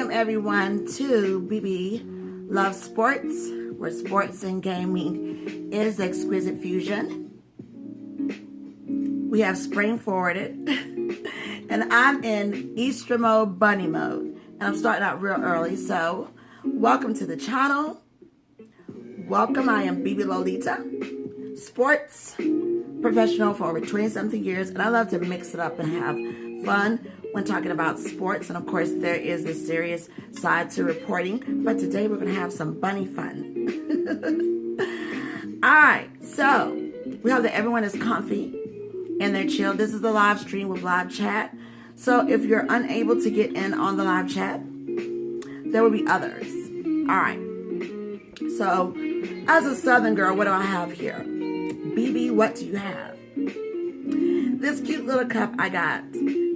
Welcome everyone to Bebeluvsports, where sports and gaming is Exquisite Fusion. We have spring forwarded, and I'm in Easter mode, bunny mode, and I'm starting out real early. So, welcome to the channel. Welcome. I am Bebé Lolīta, sports professional for over 20-something years, and I love to mix it up and have fun when talking about sports. And of course, there is the serious side to reporting, but today we're going to have some bunny fun. All right, so we hope that everyone is comfy and they're chill. This is the live stream with live chat. So if you're unable to get in on the live chat, there will be others. All right. So as a Southern girl, what do I have here? Bebé, what do you have? This cute little cup I got.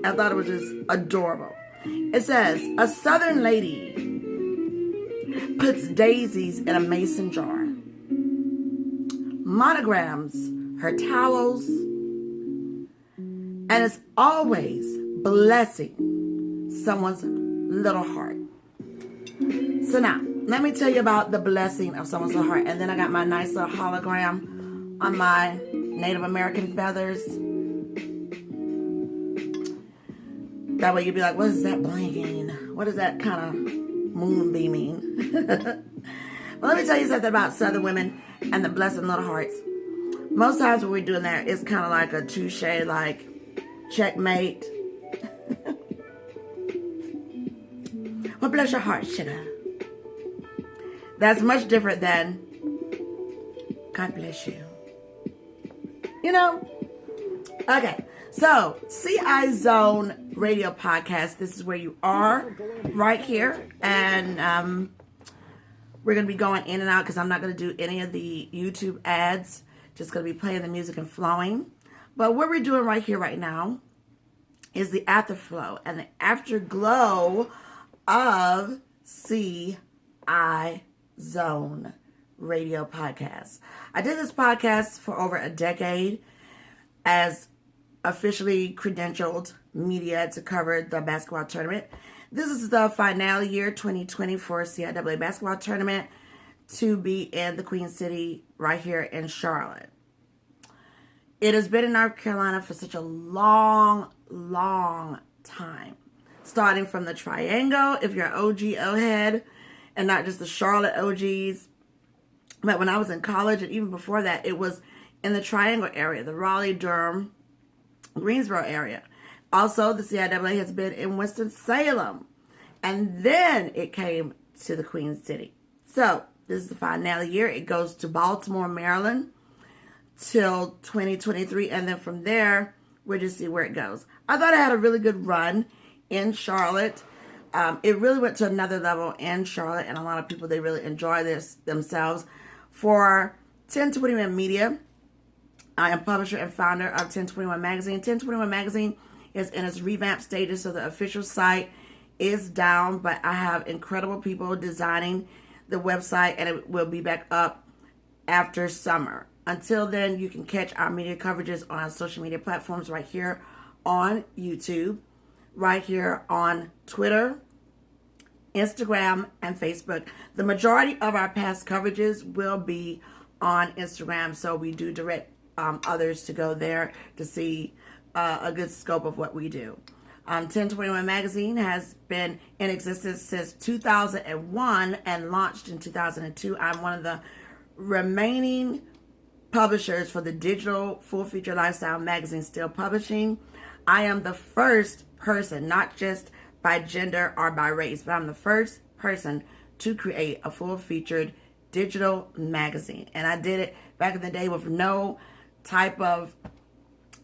I thought it was just adorable. It says, a Southern lady puts daisies in a mason jar, monograms her towels, and is always blessing someone's little heart. So now, let me tell you about the blessing of someone's little heart. And then I got my nice little hologram on my Native American feathers. That way you'd be like, what is that blinking? What is that kind of moonbeaming? Well, let me tell you something about Southern women and the blessed little hearts. Most times what we're doing there is kind of like a touche, like checkmate. Well, bless your heart, Chica. That's much different than God bless you. You know? Okay. So, CI Zone Radio Podcast, this is where you are, right here. And we're going to be going in and out because I'm not going to do any of the YouTube ads. Just going to be playing the music and flowing. But what we're doing right here, right now, is the AfterFlow and the AfterGlow of CI Zone Radio Podcast. I did this podcast for over a decade as officially credentialed media to cover the basketball tournament. This is the final year 2020 for CIAA basketball tournament to be in the Queen City right here in Charlotte. It has been in North Carolina for such a long time. Starting from the Triangle, if you're an OG head, and not just the Charlotte OGs. But when I was in college, and even before that, it was in the Triangle area, the Raleigh, Durham, Greensboro area. Also, the CIAA has been in Winston-Salem. And then it came to the Queen City. So, this is the final year. It goes to Baltimore, Maryland, till 2023. And then from there, we'll just see where it goes. I thought I had a really good run in Charlotte. It really went to another level in Charlotte. And a lot of people, they really enjoy this themselves. For 1021 Media, I am publisher and founder of 1021 Magazine. 1021 Magazine is in its revamped stages, so the official site is down, but I have incredible people designing the website, and it will be back up after summer. Until then, you can catch our media coverages on our social media platforms right here on YouTube, right here on Twitter, Instagram, and Facebook. The majority of our past coverages will be on Instagram, so we do direct others to go there to see a good scope of what we do. 1021 Magazine has been in existence since 2001 and launched in 2002. I'm one of the remaining publishers for the digital full-feature lifestyle magazine still publishing. I am the first person, not just by gender or by race, but I'm the first person to create a full-featured digital magazine. And I did it back in the day with no type of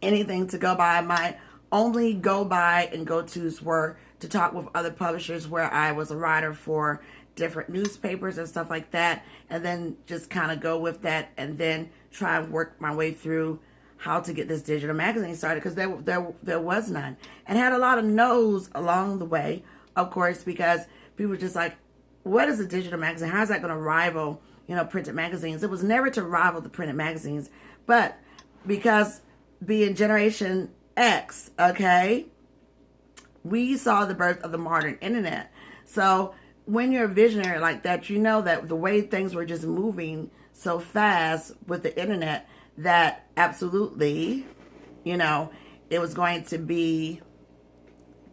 anything to go by. My only go by and go-tos were to talk with other publishers where I was a writer for different newspapers and stuff like that, and then just kind of go with that and then try and work my way through how to get this digital magazine started, because there was none, and had a lot of no's along the way, of course, because people were just like, what is a digital magazine? How is that going to rival, printed magazines? It was never to rival the printed magazines, but because being Generation X, okay, we saw the birth of the modern internet. So when you're a visionary like that, you know that the way things were just moving so fast with the internet, that absolutely, you know, it was going to be,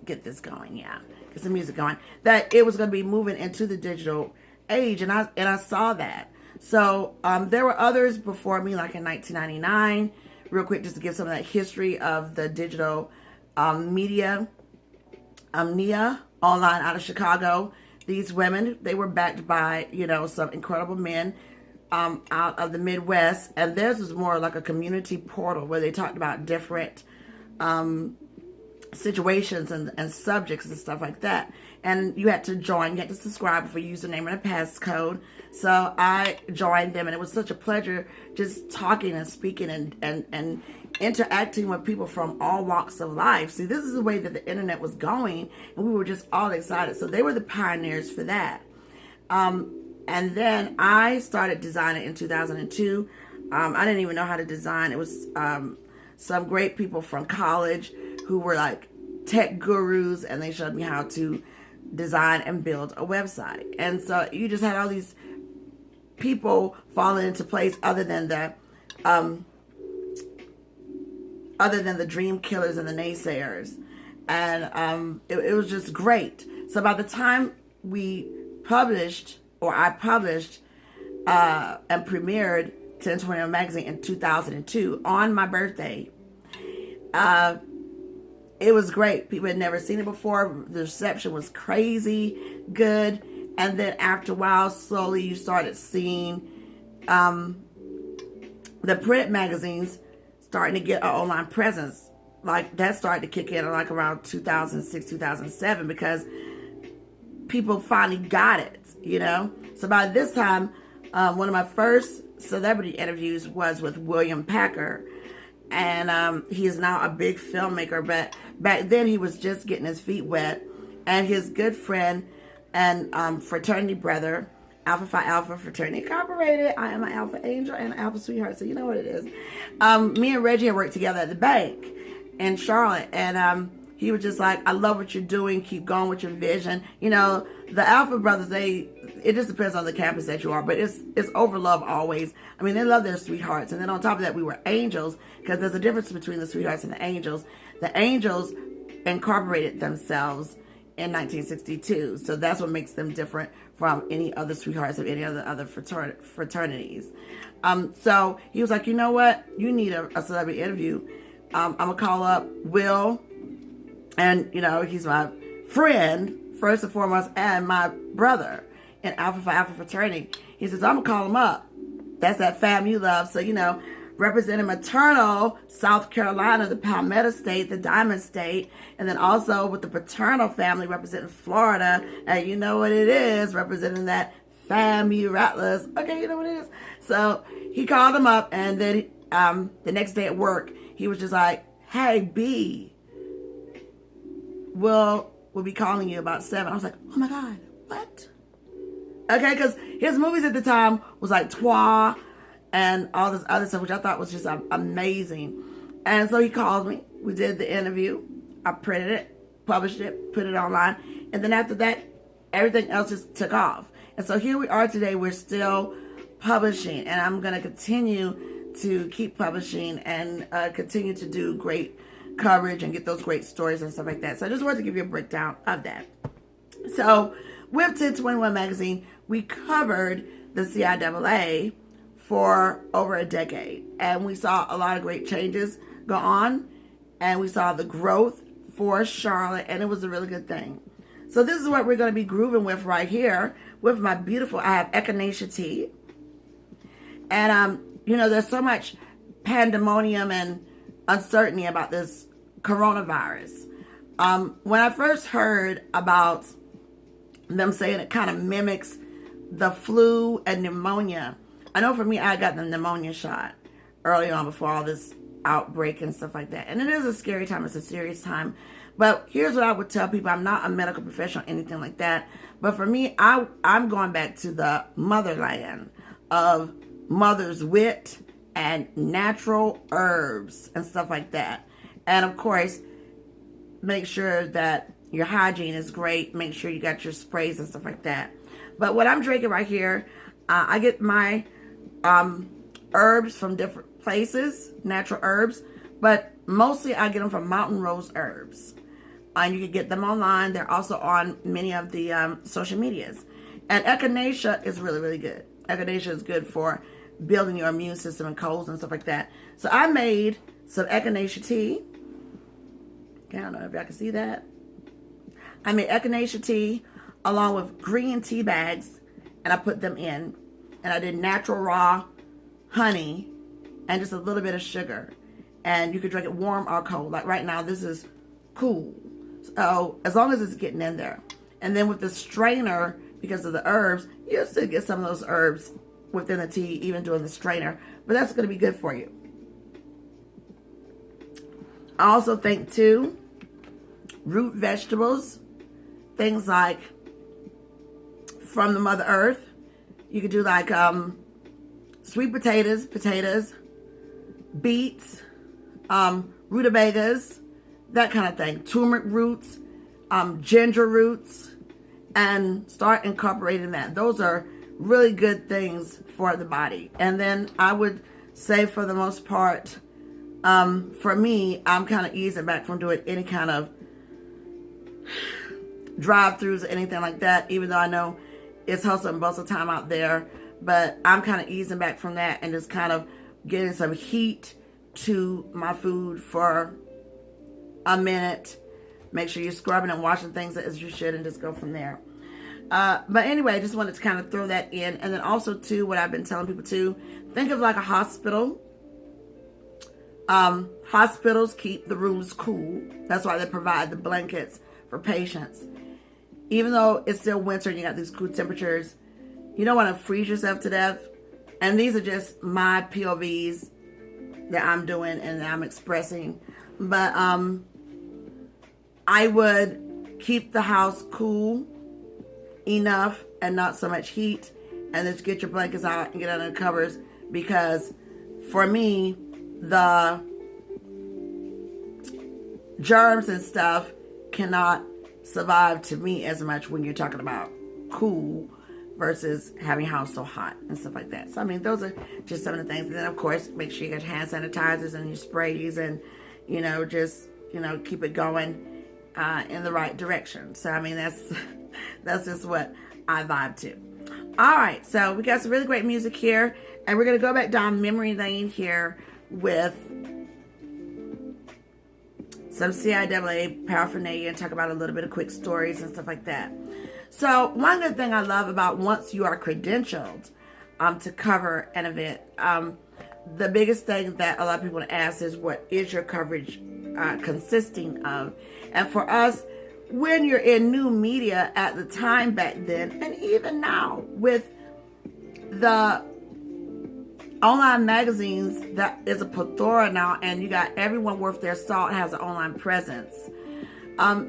get this going, yeah, get some music going, that it was going to be moving into the digital age, and I saw that. So there were others before me, like in 1999. Real quick, just to give some of that history of the digital media, NIA, online out of Chicago. These women, they were backed by, you know, some incredible men out of the Midwest, and theirs was more like a community portal where they talked about different situations and subjects and stuff like that. And you had to join, you had to subscribe for a username and a passcode. So I joined them, and it was such a pleasure just talking and speaking and interacting with people from all walks of life. See, this is the way that the internet was going, and we were just all excited. So they were the pioneers for that. And then I started designing in 2002. I didn't even know how to design. It was some great people from college who were like tech gurus, and they showed me how to design and build a website. And so you just had all these people falling into place other than the dream killers and the naysayers. And it was just great. So by the time we published, or I published and premiered 1021 magazine in 2002 on my birthday, it was great. People had never seen it before. The reception was crazy good. And then after a while, slowly you started seeing the print magazines starting to get an online presence. Like that started to kick in like around 2006, 2007, because people finally got it, you know. So by this time, one of my first celebrity interviews was with William Packer. And he is now a big filmmaker, but back then he was just getting his feet wet. And his good friend and fraternity brother, Alpha Phi Alpha Fraternity Incorporated. I am an Alpha Angel and an Alpha Sweetheart, so you know what it is. Me and Reggie had worked together at the bank in Charlotte, and he was just like, I love what you're doing. Keep going with your vision. You know, the Alpha brothers, it just depends on the campus that you are, but it's over love always. I mean, they love their sweethearts. And then on top of that, we were angels, because there's a difference between the sweethearts and the angels. The angels incorporated themselves in 1962. So that's what makes them different from any other sweethearts of any other fraternities. So he was like, you know what? You need a celebrity interview. I'm going to call up Will. And, you know, he's my friend, first and foremost, and my brother in Alpha Phi Alpha Fraternity. He says, I'm going to call him up. That's that fam you love. So, you know, representing maternal South Carolina, the Palmetto State, the Diamond State, and then also with the paternal family representing Florida. And you know what it is, representing that FAMU Rattlers. Okay, you know what it is. So he called him up, and then the next day at work, he was just like, hey, B, we'll be calling you about 7. I was like, oh my God, what? Okay, because his movies at the time was like Toi and all this other stuff, which I thought was just amazing. And so he called me. We did the interview. I printed it, published it, put it online. And then after that, everything else just took off. And so here we are today. We're still publishing. And I'm going to continue to keep publishing and continue to do great coverage and get those great stories and stuff like that. So I just wanted to give you a breakdown of that. So with 1021 magazine, we covered the CIAA for over a decade, and we saw a lot of great changes go on, and we saw the growth for Charlotte, and it was a really good thing. So this is what we're going to be grooving with right here with my beautiful, I have echinacea tea. And you know, there's so much pandemonium and uncertainty about this coronavirus. When I first heard about them saying it kind of mimics the flu and pneumonia, I know for me, I got the pneumonia shot early on before all this outbreak and stuff like that. And it is a scary time. It's a serious time. But here's what I would tell people. I'm not a medical professional or anything like that. But for me, I'm going back to the motherland of mother's wit and natural herbs and stuff like that. And of course, make sure that, Your hygiene is great. Make sure you got your sprays and stuff like that. But what I'm drinking right here, I get my herbs from different places, natural herbs, but mostly I get them from Mountain Rose Herbs. And you can get them online. They're also on many of the social medias. And echinacea is really, really good. Echinacea is good for building your immune system and colds and stuff like that. So I made some echinacea tea. Okay, I don't know if y'all can see that. I made echinacea tea along with green tea bags, and I put them in. And I did natural raw honey and just a little bit of sugar. And you can drink it warm or cold. Like right now, this is cool. So as long as it's getting in there. And then with the strainer, because of the herbs, you'll still get some of those herbs within the tea, even doing the strainer. But that's going to be good for you. I also think, too, root vegetables, things like from the Mother Earth. You could do like sweet potatoes, beets, rutabagas, that kind of thing. Turmeric roots, ginger roots, and start incorporating that. Those are really good things for the body. And then I would say for the most part, for me, I'm kind of easing back from doing any kind of drive-thrus or anything like that, even though I know it's hustle and bustle time out there. But I'm kind of easing back from that and just kind of getting some heat to my food for a minute. Make sure you're scrubbing and washing things as you should, and just go from there. But anyway, I just wanted to kind of throw that in. And then also, too, what I've been telling people, too, think of like a hospital. Hospitals keep the rooms cool. That's why they provide the blankets for patients. Even though it's still winter and you got these cool temperatures, you don't want to freeze yourself to death. And these are just my POVs that I'm doing and that I'm expressing. But I would keep the house cool enough and not so much heat, and just get your blankets out and get under the covers, because for me, the germs and stuff cannot survive to me as much when you're talking about cool versus having house so hot and stuff like that. So I mean, those are just some of the things. And then of course, make sure you got your hand sanitizers and your sprays, and just keep it going in the right direction. So I mean, that's just what I vibe to. All right, so we got some really great music here, and we're gonna go back down memory lane here with some CIAA paraphernalia and talk about a little bit of quick stories and stuff like that. So one good thing I love about once you are credentialed to cover an event, the biggest thing that a lot of people want to ask is, what is your coverage consisting of? And for us, when you're in new media at the time back then, and even now with the online magazines, that is a plethora now, and you got everyone worth their salt has an online presence.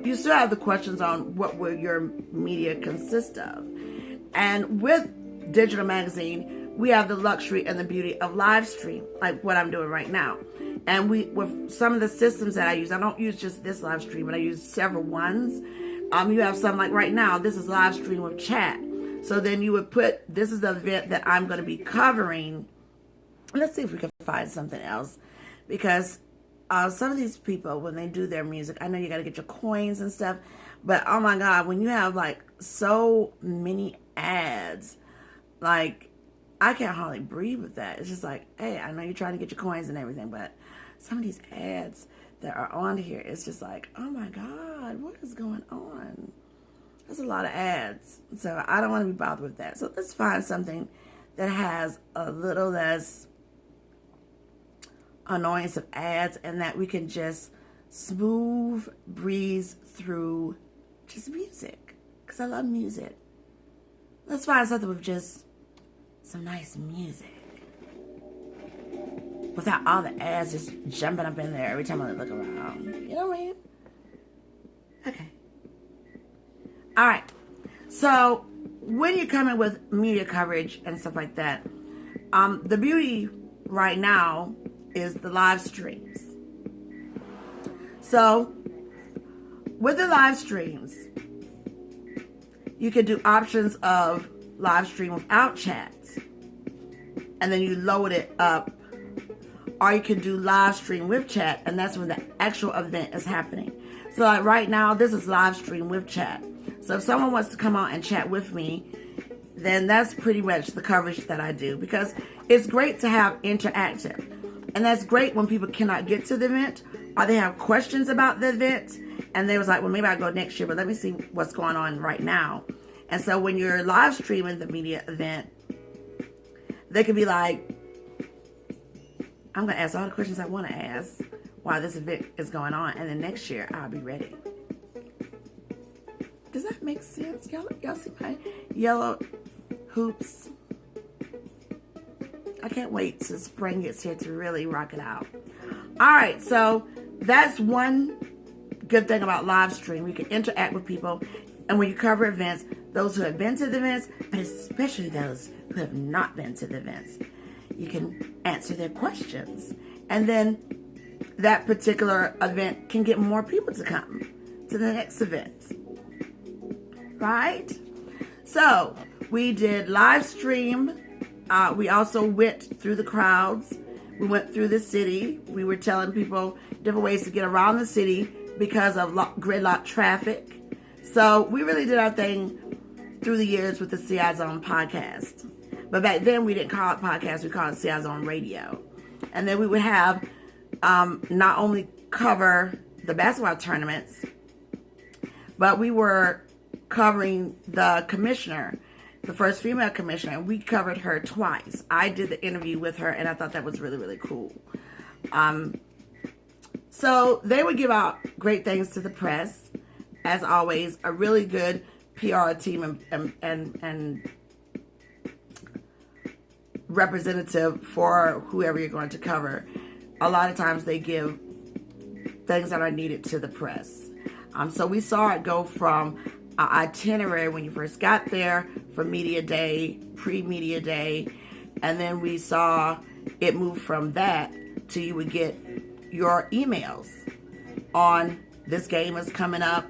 You still have the questions on what will your media consist of. And with digital magazine, we have the luxury and the beauty of Livestream, like what I'm doing right now. And with some of the systems that I use, I don't use just this Livestream, but I use several ones. You have some, like right now, this is Livestream with chat. So then you would put, this is the event that I'm going to be covering. Let's see if we can find something else, because some of these people, when they do their music, I know you got to get your coins and stuff, but oh my God, when you have like so many ads, like I can't hardly breathe with that. It's just like, hey, I know you're trying to get your coins and everything, but some of these ads that are on here, it's just like, oh my God, what is going on? There's a lot of ads, so I don't want to be bothered with that. So let's find something that has a little less annoyance of ads, and that we can just smooth breeze through just music, because I love music. Let's find something with just some nice music without all the ads just jumping up in there every time I look around. You know what I mean? Okay. All right. So when you're coming with media coverage and stuff like that, the beauty right now is the live streams. So with the live streams, you can do options of live stream without chats, and then you load it up, or you can do live stream with chat, and that's when the actual event is happening. So like right now, this is live stream with chat. So if someone wants to come on and chat with me, then that's pretty much the coverage that I do, because it's great to have interactive. And that's great when people cannot get to the event, or they have questions about the event, and they was like, well, maybe I'll go next year, but let me see what's going on right now. And so when you're live streaming the media event, they could be like, I'm going to ask all the questions I want to ask while this event is going on, and then next year I'll be ready. Does that make sense? Y'all see my yellow hoops? I can't wait till spring gets here to really rock it out. All right, so that's one good thing about live stream. You can interact with people, and when you cover events, those who have been to the events, but especially those who have not been to the events, you can answer their questions. And then that particular event can get more people to come to the next event. Right? So we did live stream. We also went through the crowds. We went through the city. We were telling people different ways to get around the city because of gridlock traffic. So we really did our thing through the years with the CI Zone podcast. But back then we didn't call it podcast, we called it CI Zone Radio. And then we would have not only cover the basketball tournaments, but we were covering the commissioner, the first female commissioner, and we covered her twice. I did the interview with her, and I thought that was really, really cool. So they would give out great things to the press, as always, a really good PR team and representative for whoever you're going to cover. A lot of times they give things that are needed to the press. So we saw it go from an itinerary when you first got there, for media day, pre-media day, and then we saw it move from that to you would get your emails on this game is coming up,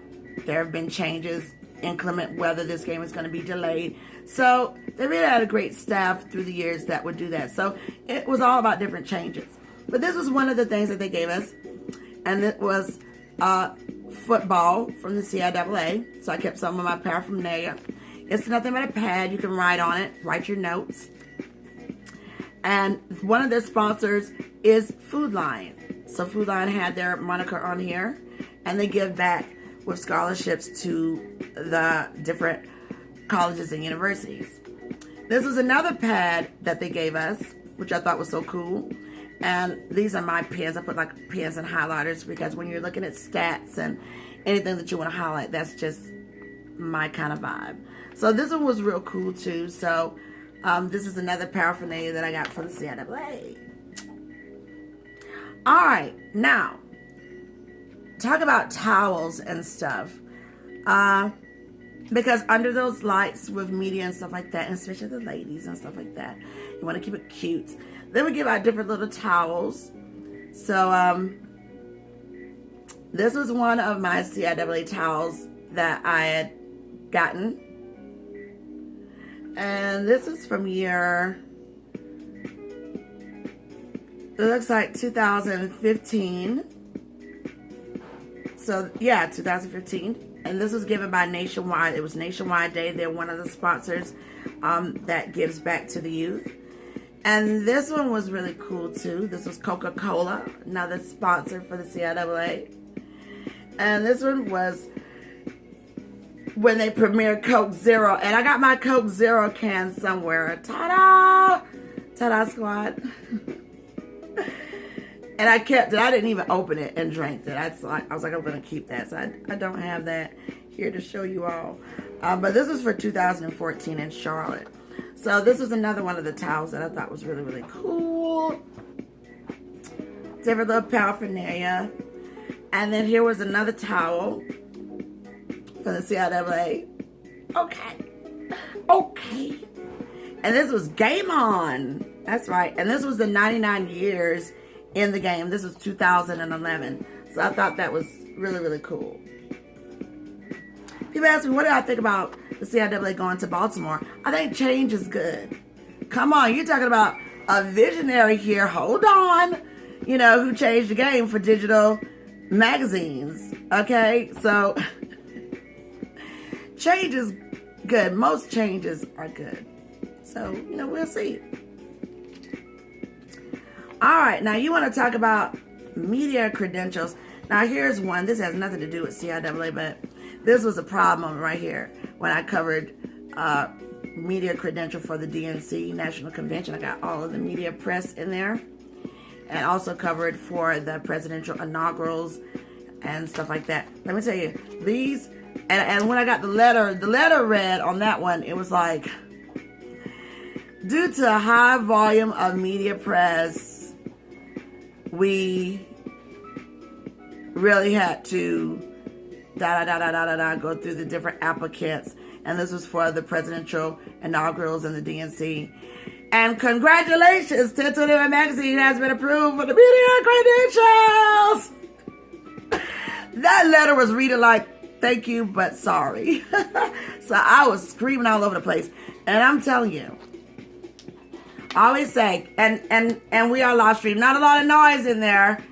there have been changes, inclement weather, this game is going to be delayed. So they really had a great staff through the years that would do that. So it was all about different changes. But this was one of the things that they gave us, and it was football from the CIAA. So I kept some of my paraphernalia. It's nothing but a pad. You can write on it, write your notes. And one of their sponsors is Food Lion. So Food Lion had their moniker on here, and they give back with scholarships to the different colleges and universities. This was another pad that they gave us, which I thought was so cool. And these are my pens. I put like pens and highlighters because when you're looking at stats and anything that you want to highlight, that's just my kind of vibe. So this one was real cool too. So this is another paraphernalia that I got from the CIAA. All right, now talk about towels and stuff. Because under those lights with media and stuff like that, and especially the ladies and stuff like that, you want to keep it cute. Then we give out different little towels. So this was one of my CIAA towels that I had gotten. And this is from year, it looks like 2015. So yeah, 2015. And this was given by Nationwide. It was Nationwide Day. They're one of the sponsors that gives back to the youth. And this one was really cool too. This was Coca-Cola, another sponsor for the CIAA. And this one was when they premiered Coke Zero. And I got my Coke Zero can somewhere. Ta-da! Ta-da, squad. And I kept it. I didn't even open it and drink it. I was like, I'm going to keep that. So I don't have that here to show you all. But this was for 2014 in Charlotte. So this was another one of the towels that I thought was really, really cool. Different little paraphernalia. And then here was another towel for the CIAA. Okay. Okay. And this was Game On. That's right. And this was the 99 years in the game. This was 2011. So I thought that was really, really cool. People ask me, what do I think about the CIAA going to Baltimore? I think change is good. Come on, you're talking about a visionary here. Hold on. You know, who changed the game for digital magazines. Okay, so change is good. Most changes are good. So, you know, we'll see. All right, now you want to talk about media credentials. Now here's one. This has nothing to do with CIAA, but this was a problem right here when I covered media credential for the DNC National Convention. I got all of the media press in there, and also covered for the presidential inaugurals and stuff like that. Let me tell you, these, and when I got the letter read on that one, it was like, due to a high volume of media press, we really had to go through the different applicants. And this was for the presidential inaugurals and the DNC. And congratulations, Tentative Magazine has been approved for the media credentials. That letter was reading like, thank you, but sorry. So I was screaming all over the place. And I'm telling you, I always say, and we are live stream, not a lot of noise in there.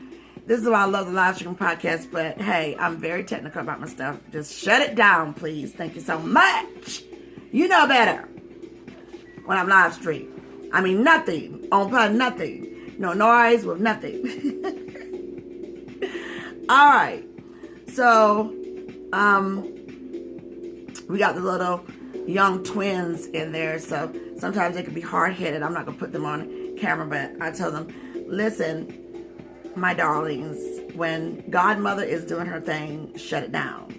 This is why I love the live stream podcast, but hey, I'm very technical about my stuff. Just shut it down, please. Thank you so much. You know better when I'm live stream. I mean, nothing, on pun, nothing. No noise with nothing. All right. So, we got the little young twins in there, so sometimes they can be hard-headed. I'm not going to put them on camera, but I tell them, listen, my darlings, when Godmother is doing her thing, shut it down.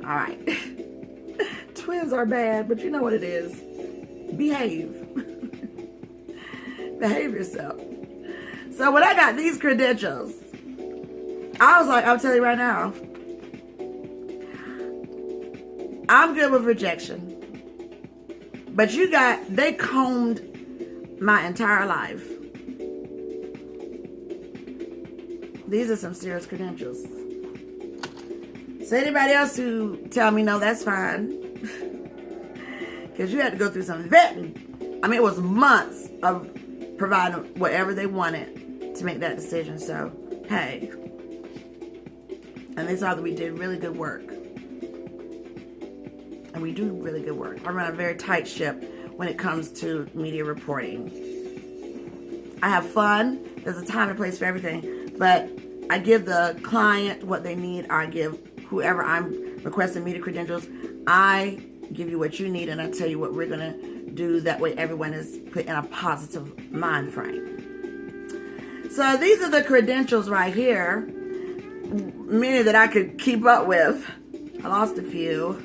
All right. Twins are bad, but you know what it is. Behave. Behave yourself. So when I got these credentials, I was like, I'll tell you right now, I'm good with rejection. But they combed my entire life. These are some serious credentials. So anybody else who tell me no, that's fine. Because you had to go through some vetting. I mean, it was months of providing whatever they wanted to make that decision. So, hey. And they saw that we did really good work. And we do really good work. I run a very tight ship when it comes to media reporting. I have fun. There's a time and place for everything. But I give the client what they need. I give whoever I'm requesting media credentials, I give you what you need, and I tell you what we're going to do. That way everyone is put in a positive mind frame. So these are the credentials right here. Many that I could keep up with. I lost a few.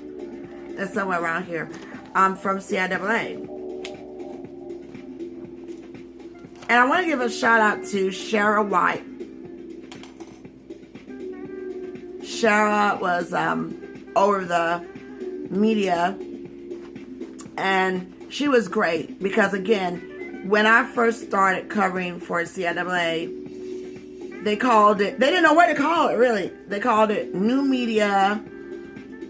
They're somewhere around here. From CIAA. And I want to give a shout out to Shara White. Shara was over the media, and she was great because, again, when I first started covering for CIAA, they called it, they didn't know what to call it, really. They called it new media,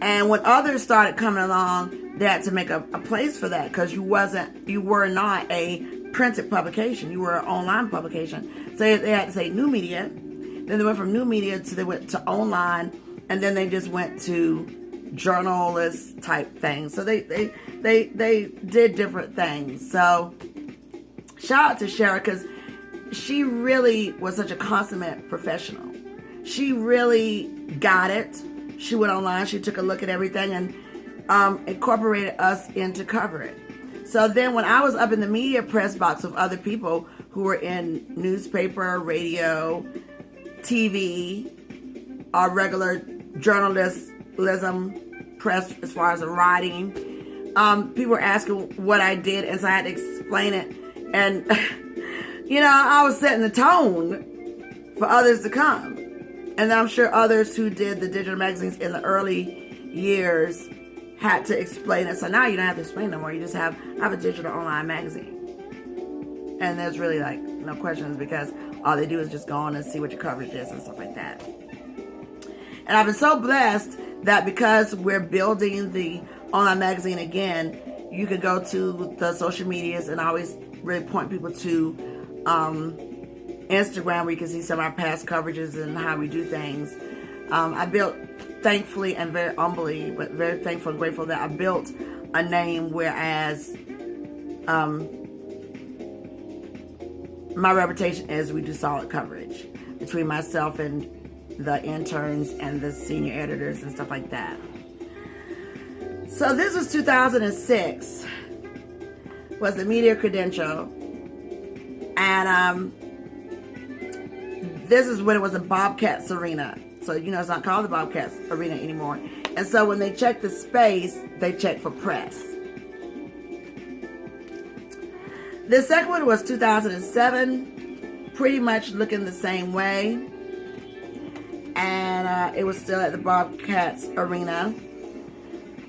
and when others started coming along, they had to make a place for that because you were not a printed publication, you were an online publication. So they had to say new media. Then they went from new media they went to online, and then they just went to journalist type things. So they did different things. So shout out to Shara because she really was such a consummate professional. She really got it. She went online, she took a look at everything and incorporated us into cover it. So then when I was up in the media press box with other people who were in newspaper, radio, TV, our regular journalism press as far as the writing, people were asking what I did, and so I had to explain it. And, you know, I was setting the tone for others to come. And I'm sure others who did the digital magazines in the early years had to explain it. So now you don't have to explain no more. You just have a digital online magazine. And there's really like no questions because all they do is just go on and see what your coverage is and stuff like that. And I've been so blessed that because we're building the online magazine again, you can go to the social medias, and I always really point people to Instagram, where you can see some of our past coverages and how we do things. I built, thankfully and very humbly, but very thankful and grateful that I built a name, whereas my reputation is we do solid coverage between myself and the interns and the senior editors and stuff like that. So this was 2006, was the media credential, and this is when it was a Bobcats arena. So, you know, it's not called the Bobcats arena anymore. And so when they check the space, they check for press. The second one was 2007, pretty much looking the same way. And it was still at the Bobcats arena.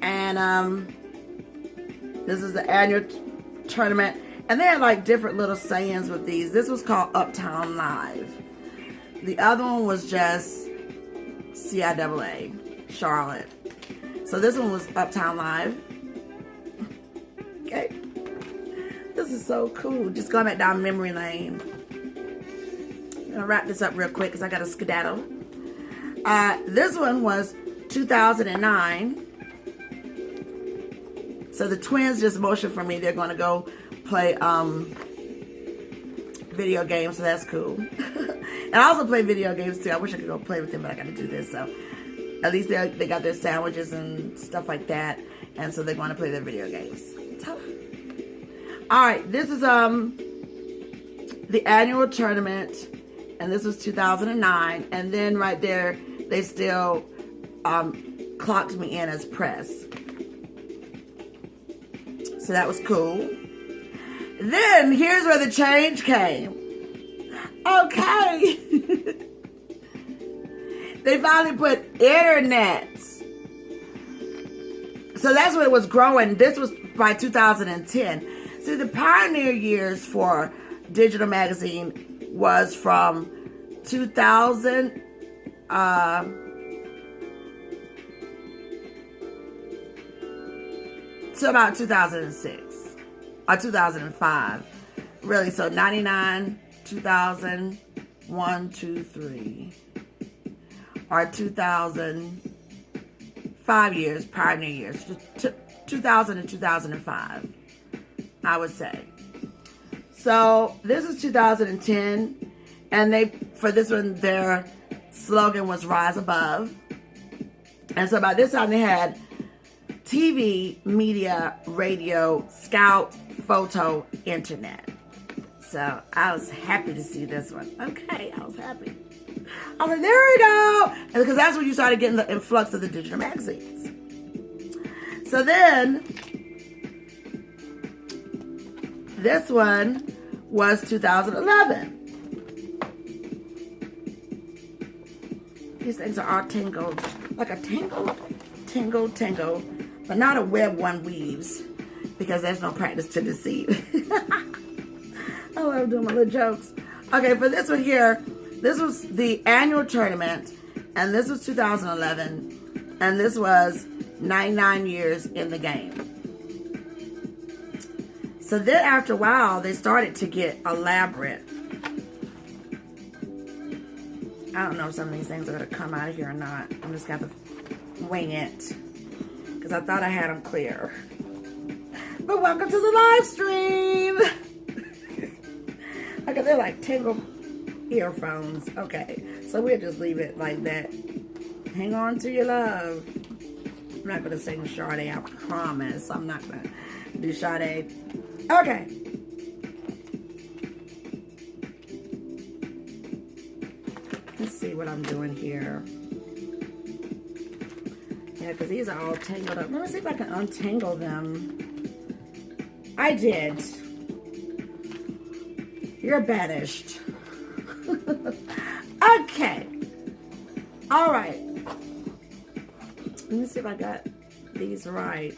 And this is the annual tournament. And they had like different little sayings with these. This was called Uptown Live. The other one was just CIAA, Charlotte. So this one was Uptown Live. Okay. This is so cool. Just going back down memory lane. I'm going to wrap this up real quick because I got to skedaddle. This one was 2009. So the twins just motioned for me. They're going to go play video games, so that's cool. And I also play video games too. I wish I could go play with them, but I got to do this. So at least they got their sandwiches and stuff like that, and so they're going to play their video games. All right, this is the annual tournament, and this was 2009. And then right there, they still clocked me in as press. So that was cool. Then here's where the change came. Okay. They finally put internet. So that's when it was growing. This was by 2010. See, the pioneer years for digital magazine was from 2000 to about 2006 or 2005. Really, so 99, 2000, 1, 2, 3, or 2000, 5 years, pioneer years, 2000 and 2005, I would say. So this is 2010, and for this one, their slogan was Rise Above. And so by this time they had TV, media, radio, scout, photo, internet. So I was happy to see this one. Okay, I was happy. I was like, there we go. And because that's when you started getting the influx of the digital magazines. So then, this one was 2011. These things are all tangled, like a tangle, but not a web one weaves, because there's no practice to deceive. I love doing my little jokes. Okay, for this one here, this was the annual tournament, and this was 2011, and this was 99 years in the game. So then after a while, they started to get elaborate. I don't know if some of these things are going to come out of here or not. I'm just going to wing it, because I thought I had them clear. But welcome to the live stream. Okay, they're like tingle earphones. Okay, so we'll just leave it like that. Hang on to your love. I'm not going to sing Sade, I promise. I'm not going to do Sade. Okay. Let's see what I'm doing here. Yeah, because these are all tangled up. Let me see if I can untangle them. I did. You're banished. Okay. All right. Let me see if I got these right.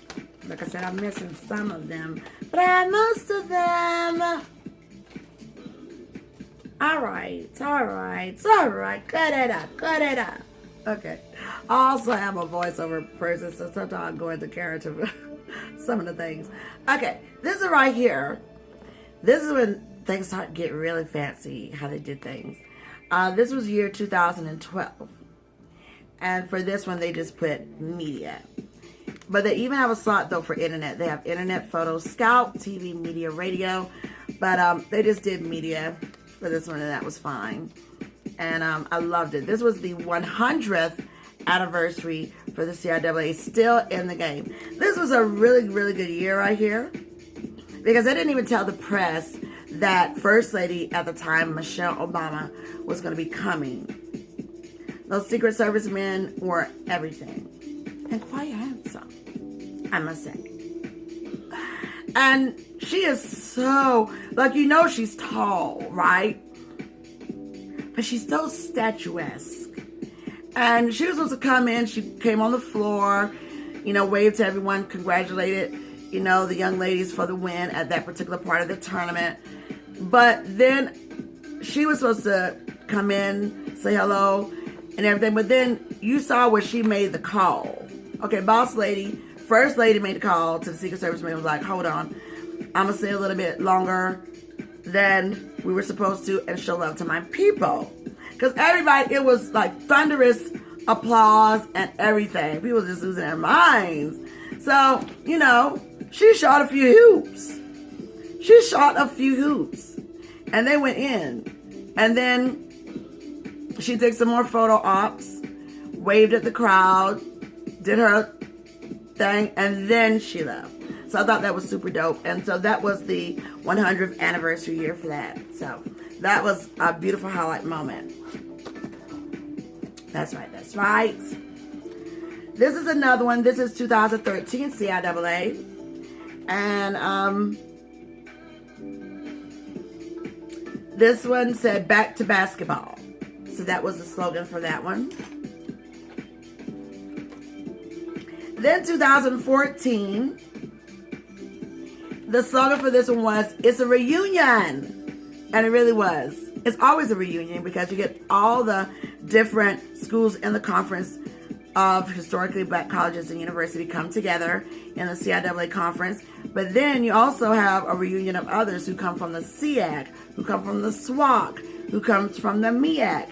Like I said, I'm missing some of them, but I have most of them. All right. Cut it up. Okay. I also am a voiceover person, so sometimes I go into character for some of the things. Okay, this is right here. This is when things start to get really fancy, how they did things. This was year 2012. And for this one, they just put media. But they even have a slot, though, for internet. They have internet, photo, scout, TV, media, radio. But they just did media for this one, and that was fine. And I loved it. This was the 100th anniversary for the CIAA, still in the game. This was a really, really good year right here. Because they didn't even tell the press that First Lady at the time, Michelle Obama, was going to be coming. Those Secret Service men were everything. And quite handsome, I must say. And she is so, like, you know she's tall, right? But she's so statuesque. And she was supposed to come in. She came on the floor, you know, waved to everyone, congratulated, you know, the young ladies for the win at that particular part of the tournament. But then she was supposed to come in, say hello and everything. But then you saw where she made the call. Okay, boss lady, First Lady made the call to the Secret Service man, was like, hold on, I'm going to stay a little bit longer than we were supposed to and show love to my people. Because everybody, it was like thunderous applause and everything. People just losing their minds. So, you know, she shot a few hoops. And they went in. And then she took some more photo ops, waved at the crowd, did her thing, and then she left. So I thought that was super dope. And so that was the 100th anniversary year for that. So that was a beautiful highlight moment. That's right, that's right. This is another one. This is 2013 CIAA. And this one said back to basketball. So that was the slogan for that one. Then 2014, the slogan for this one was, it's a reunion. And it really was. It's always a reunion because you get all the different schools in the conference of historically black colleges and universities come together in the CIAA conference. But then you also have a reunion of others who come from the SEAC, who come from the SWAC, who comes from the MEAC.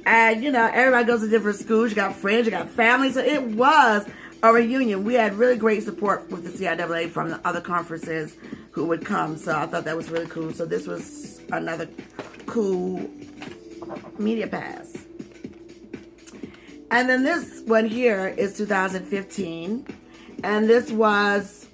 And, you know, everybody goes to different schools. You got friends, you got family. So it was a reunion. We had really great support with the CIAA from the other conferences who would come. So I thought that was really cool. So this was another cool media pass. And then this one here is 2015. And this was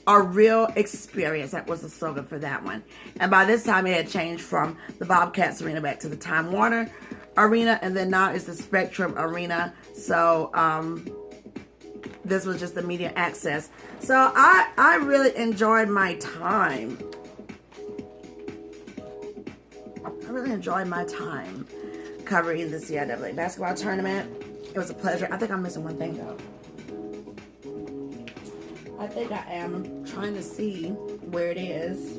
a real experience. That was the slogan for that one. And by this time it had changed from the Bobcats Arena back to the Time Warner Arena. And then now it's the Spectrum Arena. So, this was just the media access. So I really enjoyed my time. I really enjoyed my time covering the CIAA basketball tournament. It was a pleasure. I think I'm missing one thing though. I think I am trying to see where it is.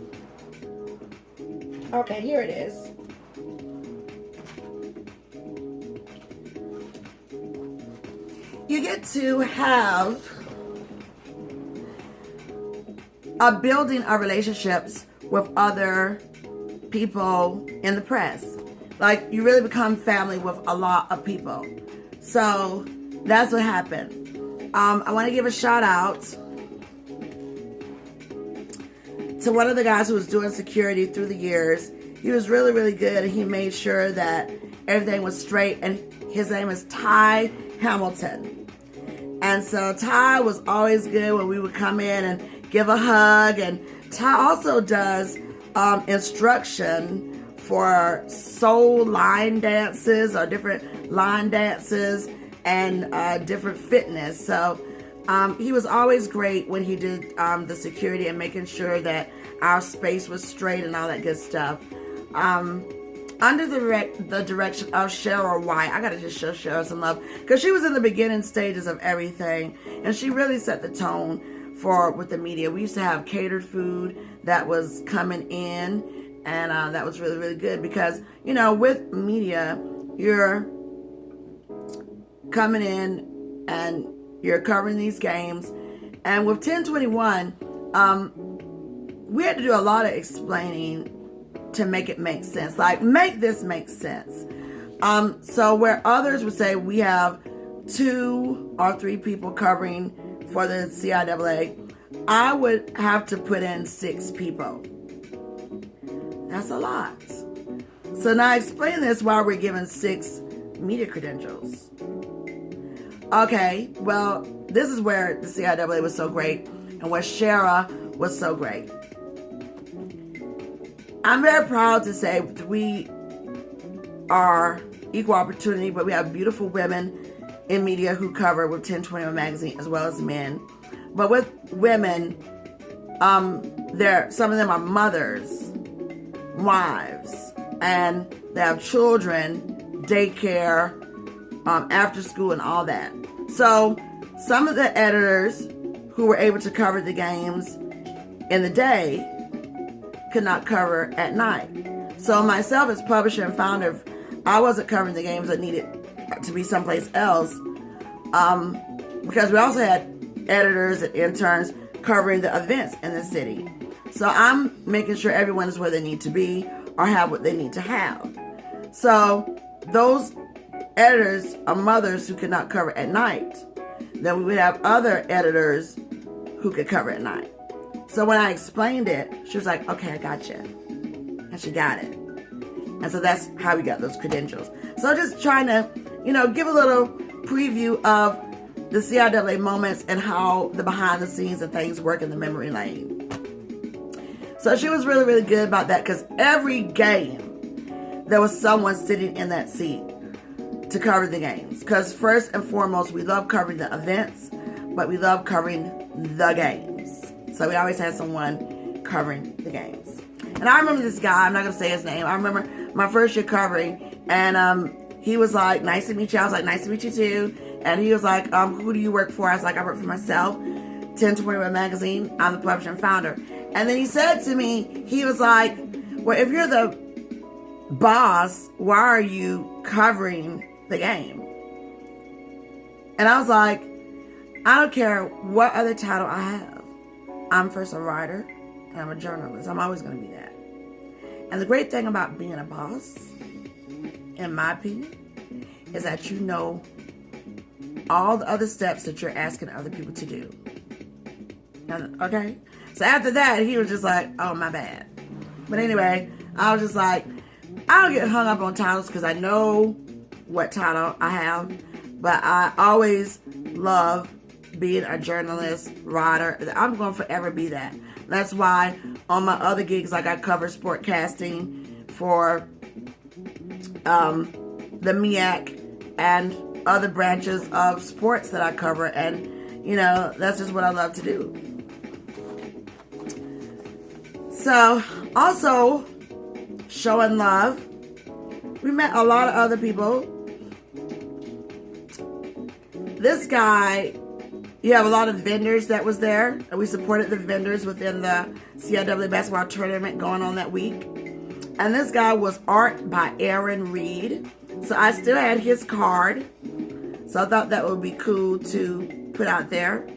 Okay, here it is. You get to have a building of relationships with other people in the press. Like, you really become family with a lot of people. So, that's what happened. I want to give a shout out to one of the guys who was doing security through the years. He was really, really good, and he made sure that everything was straight, and his name is Ty Hamilton. And so Ty was always good when we would come in and give a hug. And Ty also does instruction for soul line dances or different line dances and different fitness. So he was always great when he did the security and making sure that our space was straight and all that good stuff. Under the direction of Cheryl White. I gotta just show Cheryl some love because she was in the beginning stages of everything, and she really set the tone with the media. We used to have catered food that was coming in, and that was really, really good because, you know, with media, you're coming in and you're covering these games. And with 1021, we had to do a lot of explaining to make it make sense. Like, make this make sense. So where others would say we have 2 or 3 people covering for the CIAA, I would have to put in 6 people. That's a lot. So now explain this while we're given 6 media credentials. Okay, well, this is where the CIAA was so great and where Shara was so great. I'm very proud to say we are equal opportunity, but we have beautiful women in media who cover with 1021 magazine as well as men. But with women, some of them are mothers, wives, and they have children, daycare, after school and all that. So some of the editors who were able to cover the games in the day could not cover at night. So myself as publisher and founder, I wasn't covering the games. I needed to be someplace else, because we also had editors and interns covering the events in the city. So I'm making sure everyone is where they need to be or have what they need to have. So those editors are mothers who could not cover at night. Then we would have other editors who could cover at night. So when I explained it, she was like, okay, I got you. And she got it. And so that's how we got those credentials. So just trying to, give a little preview of the CIAA moments and how the behind the scenes and things work in the memory lane. So she was really, really good about that, because every game, there was someone sitting in that seat to cover the games. Because first and foremost, we love covering the events, but we love covering the games. So we always had someone covering the games. And I remember this guy, I'm not going to say his name. I remember my first year covering, and he was like, nice to meet you. I was like, nice to meet you too. And he was like, who do you work for? I was like, I work for myself, 1021 magazine. I'm the publisher and founder. And then he said to me, he was like, well, if you're the boss, why are you covering the game? And I was like, I don't care what other title I have. I'm first a writer and I'm a journalist. I'm always going to be that. And the great thing about being a boss, in my opinion, is that you know all the other steps that you're asking other people to do. Okay? So after that, he was just like, oh, my bad. But anyway, I was just like, I don't get hung up on titles because I know what title I have. But I always love being a journalist, writer. I'm going to forever be that. That's why on my other gigs, like I cover sportcasting for the MEAC and other branches of sports that I cover. And, that's just what I love to do. So, also, showing love. We met a lot of other people. This guy, you have a lot of vendors that was there. And we supported the vendors within the CIAA basketball tournament going on that week. And this guy was art by Aaron Reed. So I still had his card. So I thought that would be cool to put out there.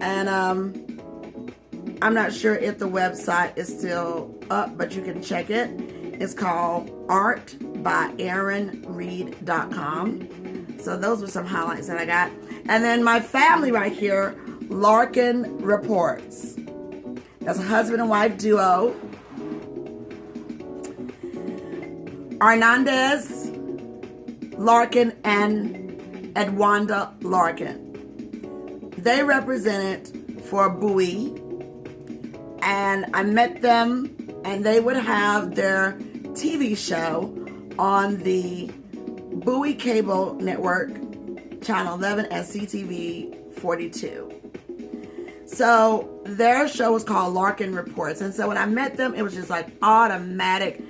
And I'm not sure if the website is still up, but you can check it. It's called artbyaaronreed.com. So those were some highlights that I got. And then my family right here, Larkin Reports. That's a husband and wife duo. Hernandez Larkin and Edwanda Larkin. They represented for Bowie. And I met them, and they would have their TV show on the Bowie Cable Network, Channel 11 and CTV 42. So their show was called Larkin Reports. And so when I met them, it was just like automatic,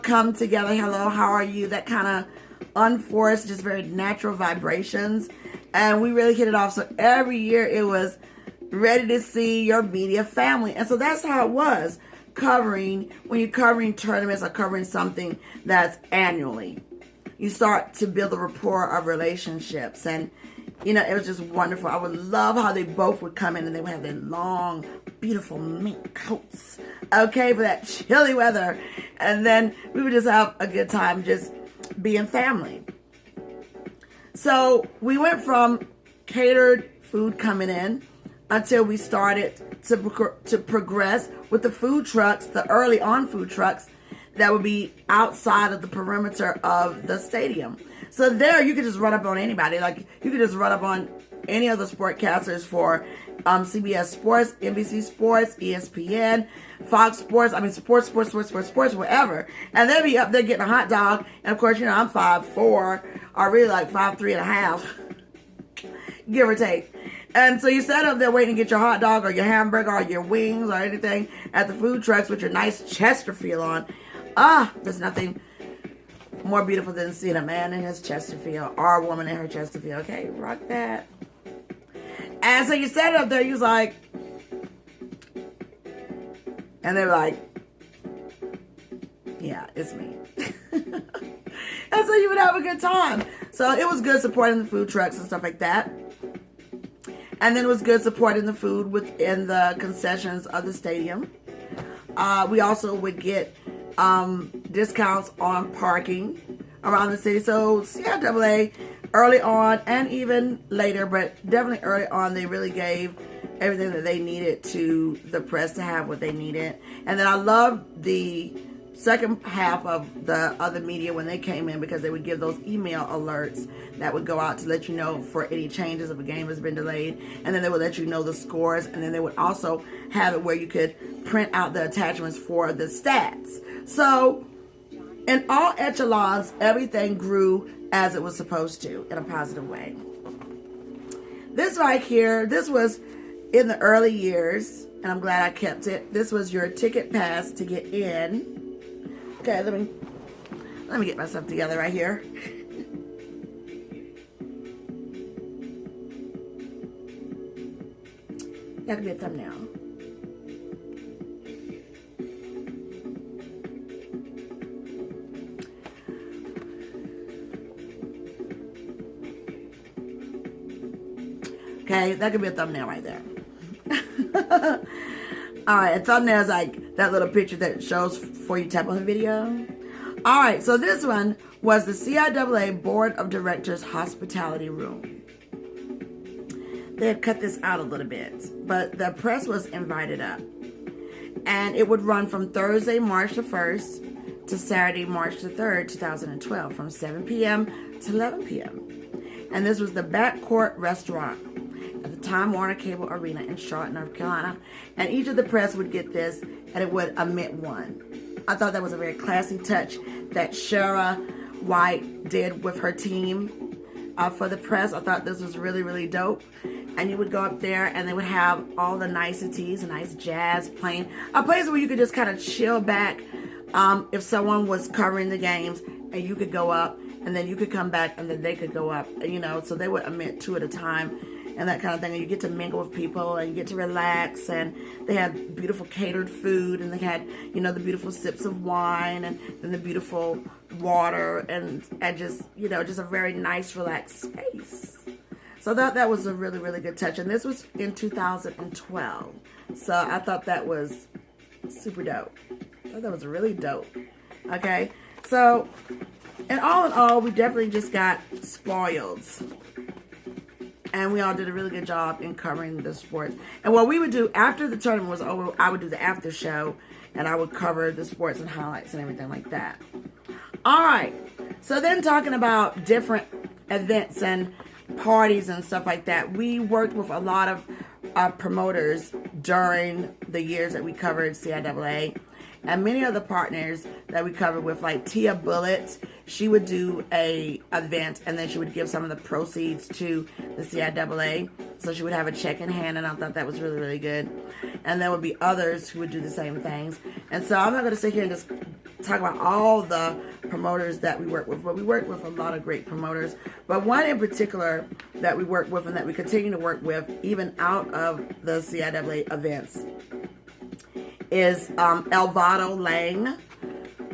come together. Hello, how are you? That kind of unforced, just very natural vibrations. And we really hit it off. So every year it was ready to see your media family. And so that's how it was when you're covering tournaments or covering something that's annually. you start to build a rapport of relationships. And, you know, it was just wonderful. I would love how they both would come in and they would have their long, beautiful mink coats, okay, for that chilly weather. And then we would just have a good time just being family. So we went from catered food coming in until we started to progress with the food trucks, the early on food trucks that would be outside of the perimeter of the stadium. So there you could just run up on anybody. Like you could just run up on any of the sportcasters for CBS Sports, NBC Sports, ESPN, Fox Sports, I mean sports, whatever. And they'd be up there getting a hot dog. And of course, you know, I'm 5'4", or really like 5'3.5", give or take. And so you sat up there waiting to get your hot dog or your hamburger or your wings or anything at the food trucks with your nice Chesterfield on. There's nothing more beautiful than seeing a man in his Chesterfield or a woman in her Chesterfield. Okay, rock that. And so you sat up there, you was like, and they were like, yeah, it's me. And so you would have a good time. So it was good supporting the food trucks and stuff like that. And then it was good supporting the food within the concessions of the stadium. We also would get discounts on parking around the city. So CIAA early on and even later, but definitely early on, they really gave everything that they needed to the press to have what they needed. And then I loved the second half of the other media when they came in, because they would give those email alerts that would go out to let you know for any changes if a game has been delayed, and then they would let you know the scores, and then they would also have it where you could print out the attachments for the stats. So in all echelons, everything grew as it was supposed to in a positive way. This right here, this was in the early years, and I'm glad I kept it. This was your ticket pass to get in. Okay, let me get myself together right here. That could be a thumbnail. Okay, that could be a thumbnail right there. Alright, a thumbnail is like that little picture that shows before you tap on the video. Alright, so this one was the CIAA Board of Directors Hospitality Room. They had cut this out a little bit, but the press was invited up. And it would run from Thursday, March the 1st to Saturday, March the 3rd, 2012, from 7 p.m. to 11 p.m. And this was the Backcourt Restaurant at the Time Warner Cable Arena in Charlotte, North Carolina. And each of the press would get this, and it would omit one. I thought that was a very classy touch that Shara White did with her team for the press. I thought this was really, really dope. And you would go up there, and they would have all the niceties, a nice jazz playing. A place where you could just kind of chill back if someone was covering the games, and you could go up, and then you could come back, and then they could go up. You know, so they would omit two at a time and that kind of thing. And you get to mingle with people, and you get to relax. And they had beautiful catered food, and they had, you know, the beautiful sips of wine, and then the beautiful water, and just, you know, just a very nice, relaxed space. So that was a really, really good touch. And this was in 2012. So I thought that was super dope. I thought that was really dope. Okay. So, and all in all, we definitely just got spoiled. And we all did a really good job in covering the sports. And what we would do after the tournament was over, I would do the after show, and I would cover the sports and highlights and everything like that. All right. So then talking about different events and parties and stuff like that, we worked with a lot of promoters during the years that we covered CIAA. And many of the partners that we covered with, like Tia Bullitt, she would do a event, and then she would give some of the proceeds to the CIAA. So she would have a check in hand, and I thought that was really, really good. And there would be others who would do the same things. And so I'm not going to sit here and just talk about all the promoters that we work with, but we work with a lot of great promoters. But one in particular that we work with and that we continue to work with even out of the CIAA events is Elvado Lang.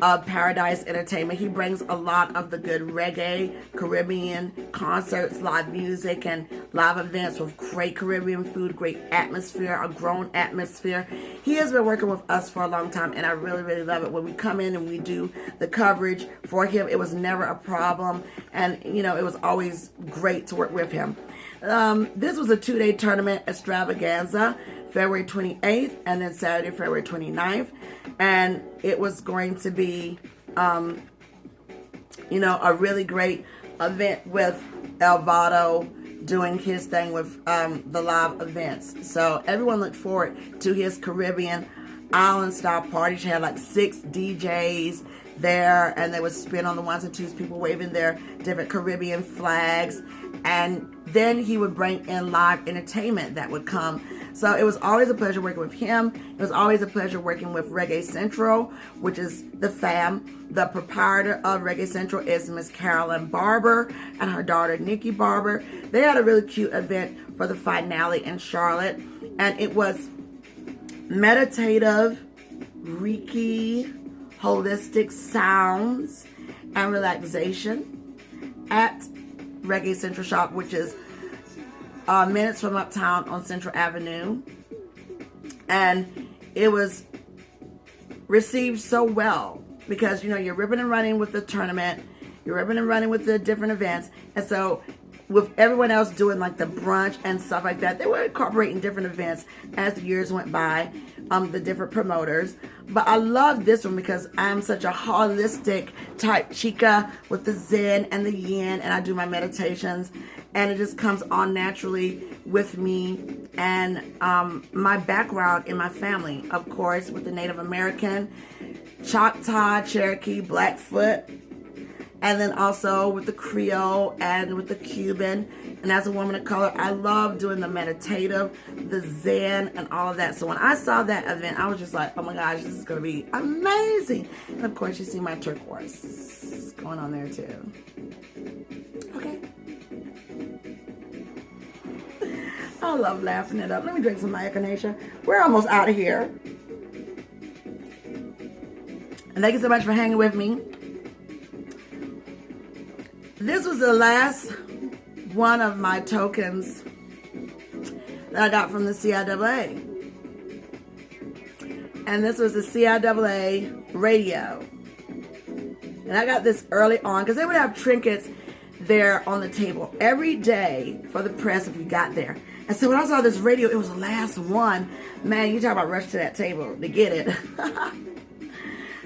of Paradise Entertainment. He brings a lot of the good reggae, Caribbean concerts, live music, and live events with great Caribbean food, great atmosphere, a grown atmosphere. He has been working with us for a long time, and I really, really love it. When we come in and we do the coverage for him, it was never a problem, and you know, it was always great to work with him. This was a 2-day tournament extravaganza, February 28th and then Saturday, February 29th. And it was going to be, you know, a really great event with Elvado doing his thing with the live events. So everyone looked forward to his Caribbean island style party. She had like 6 DJs there, and they would spin on the ones and twos, people waving their different Caribbean flags. And then he would bring in live entertainment that would come. So it was always a pleasure working with him. It was always a pleasure working with Reggae Central, which is the fam. The proprietor of Reggae Central is Miss Carolyn Barber and her daughter Nikki Barber. They had a really cute event for the finale in Charlotte, and it was meditative, Reiki, holistic sounds and relaxation at Reggae Central Shop, which is minutes from uptown on Central Avenue. And it was received so well because, you know, you're ripping and running with the tournament, you're ripping and running with the different events, and so with everyone else doing like the brunch and stuff like that, they were incorporating different events as the years went by, the different promoters. But I love this one because I'm such a holistic type Chica with the Zen and the Yin, and I do my meditations, and it just comes on naturally with me and my background in my family, of course, with the Native American, Choctaw, Cherokee, Blackfoot, and then also with the Creole and with the Cuban. And as a woman of color, I love doing the meditative, the Zen, and all of that. So when I saw that event, I was just like, oh my gosh, this is going to be amazing. And of course, you see my turquoise going on there too. Okay. I love laughing it up. Let me drink some of my echinacea. We're almost out of here. And thank you so much for hanging with me. This was the last one of my tokens that I got from the CIAA. And this was the CIAA radio. And I got this early on because they would have trinkets there on the table every day for the press if you got there. And so when I saw this radio, it was the last one. Man, you talk about rush to that table to get it.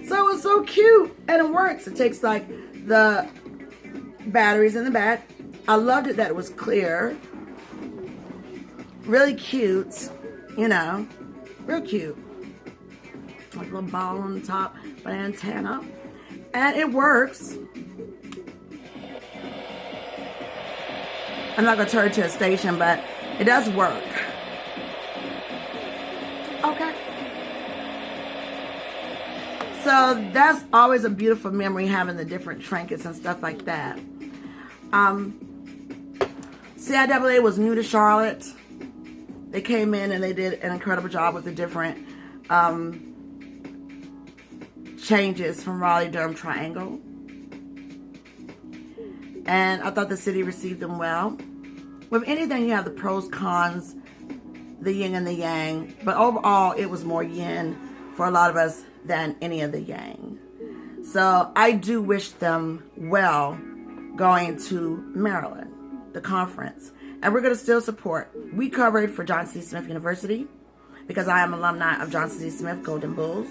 So it was so cute, and it works. It takes like the batteries in the back. I loved it that it was clear. Really cute, you know, real cute. Like a little ball on the top of an antenna. And it works. I'm not going to turn it to a station, but it does work. Okay. So that's always a beautiful memory, having the different trinkets and stuff like that. CIAA was new to Charlotte. They came in and they did an incredible job with the different changes from Raleigh-Durham Triangle. And I thought the city received them well. With anything, you have the pros, cons, the yin and the yang. But overall, it was more yin for a lot of us than any of the yang. So I do wish them well going to Maryland, the conference. And we're going to still support. We covered for Johnson C. Smith University because I am alumni of Johnson C. Smith Golden Bulls.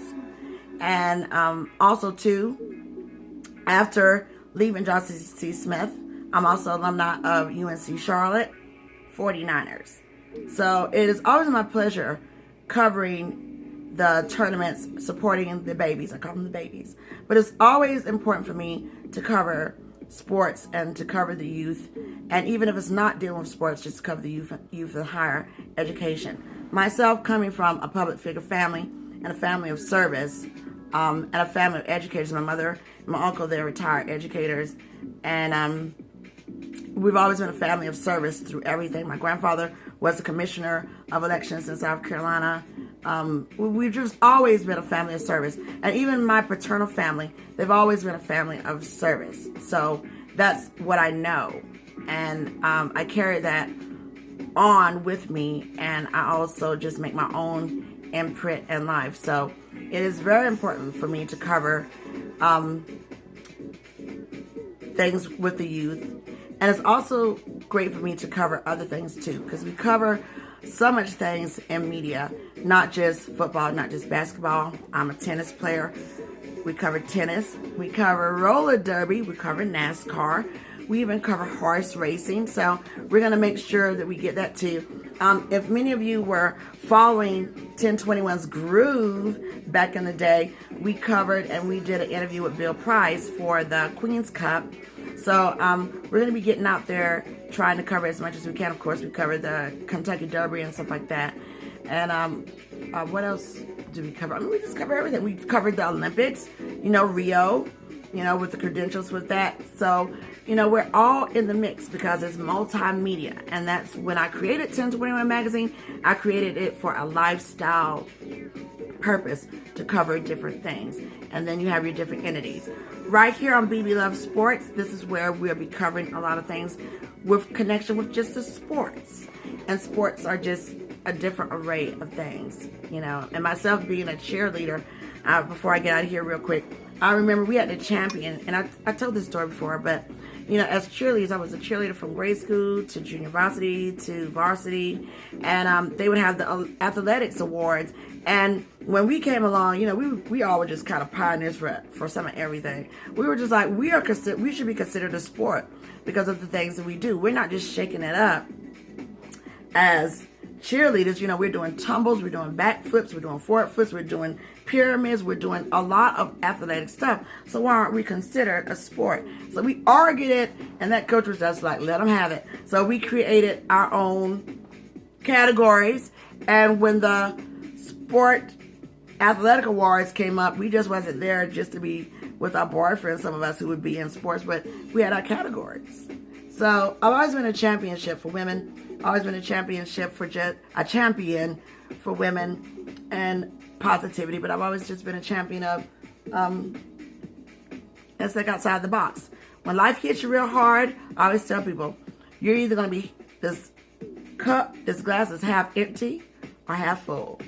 And also, too, after leaving Johnson C. Smith, I'm also alumni of UNC Charlotte 49ers. So it is always my pleasure covering the tournaments, supporting the babies. I call them the babies. But it's always important for me to cover sports and to cover the youth. And even if it's not dealing with sports, just to cover the youth and higher education. Myself, coming from a public figure family and a family of service, and a family of educators. My mother and my uncle, they're retired educators. And we've always been a family of service through everything. My grandfather was the commissioner of elections in South Carolina. We've just always been a family of service. And even my paternal family, they've always been a family of service. So that's what I know. And I carry that on with me. And I also just make my own imprint in life. So it is very important for me to cover things with the youth. And it's also great for me to cover other things too, because we cover so much things in media, not just football, not just basketball. I'm a tennis player. We cover tennis. We cover roller derby. We cover NASCAR. We even cover horse racing. So we're going to make sure that we get that too. If many of you were following 1021's Groove back in the day, we covered and we did an interview with Bill Price for the Queen's Cup. So we're going to be getting out there trying to cover as much as we can. Of course, we covered the Kentucky Derby and stuff like that. And what else do we cover? I mean, we just cover everything. We covered the Olympics, Rio, with the credentials with that. So, we're all in the mix because it's multimedia. And that's when I created 1021 Magazine, I created it for a lifestyle purpose to cover different things. And then you have your different entities. Right here on Bebeluvsports, this is where we'll be covering a lot of things with connection with just the sports. And sports are just a different array of things, And myself being a cheerleader, before I get out of here real quick, I remember we had the champion, and I told this story before, but, as cheerleaders, I was a cheerleader from grade school to junior varsity to varsity, and they would have the athletics awards. And when we came along, we all were just kind of pioneers for some of everything. We were just like, we should be considered a sport because of the things that we do. We're not just shaking it up as cheerleaders. We're doing tumbles, we're doing backflips, we're doing forward flips, we're doing pyramids, we're doing a lot of athletic stuff. So why aren't we considered a sport? So we argued it, and that coach was just like, let them have it. So we created our own categories, and when the sport athletic awards came up, we just wasn't there just to be with our boyfriends, some of us who would be in sports, but we had our categories. So I've always been a championship for women, always been a championship for a champion for women and positivity, but I've always just been a champion of let's think outside the box. When life hits you real hard, I always tell people, you're either going to be this glass is half empty or half full.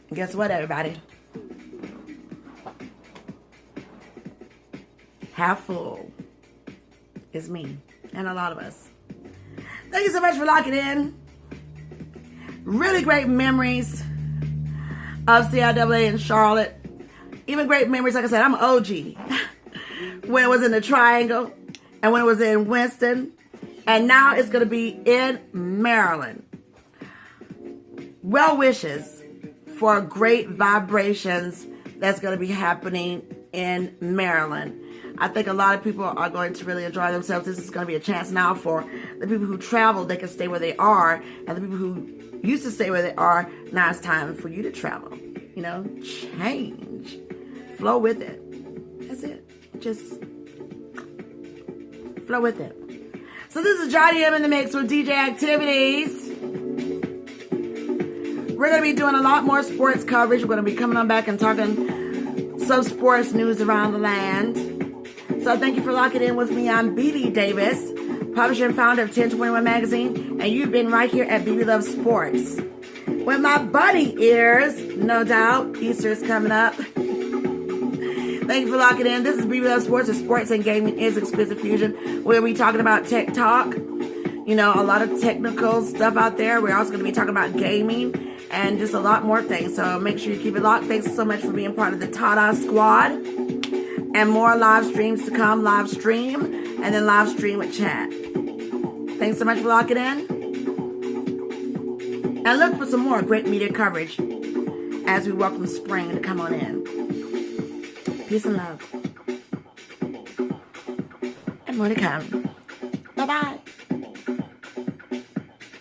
And guess what, everybody? Half full is me and a lot of us. Thank you so much for locking in. Really great memories of CIAA in Charlotte. Even great memories, like I said, I'm an OG. When it was in the Triangle and when it was in Winston. And now it's going to be in Maryland. Well wishes for great vibrations that's going to be happening in Maryland. I think a lot of people are going to really enjoy themselves. This is going to be a chance now for the people who travel, they can stay where they are. And the people who used to stay where they are, now it's time for you to travel. Change. Flow with it. That's it. Just flow with it. So this is Johnny M in the mix with DJ Activities. We're going to be doing a lot more sports coverage. We're going to be coming on back and talking some sports news around the land. So thank you for locking in with me. I'm Bebe Davis, publisher and founder of 1021 Magazine, and you've been right here at Bebeluvsports. With my bunny ears, no doubt. Easter is coming up. Thank you for locking in. This is Bebeluvsports, where sports and gaming is Exquisite Fusion. We'll be talking about tech talk. A lot of technical stuff out there. We're also going to be talking about gaming and just a lot more things. So make sure you keep it locked. Thanks so much for being part of the TAHDAH squad. And more live streams to come. Live stream and then live stream with chat. Thanks so much for locking in. And look for some more great media coverage as we welcome spring to come on in. Peace and love. And more to come. Bye-bye.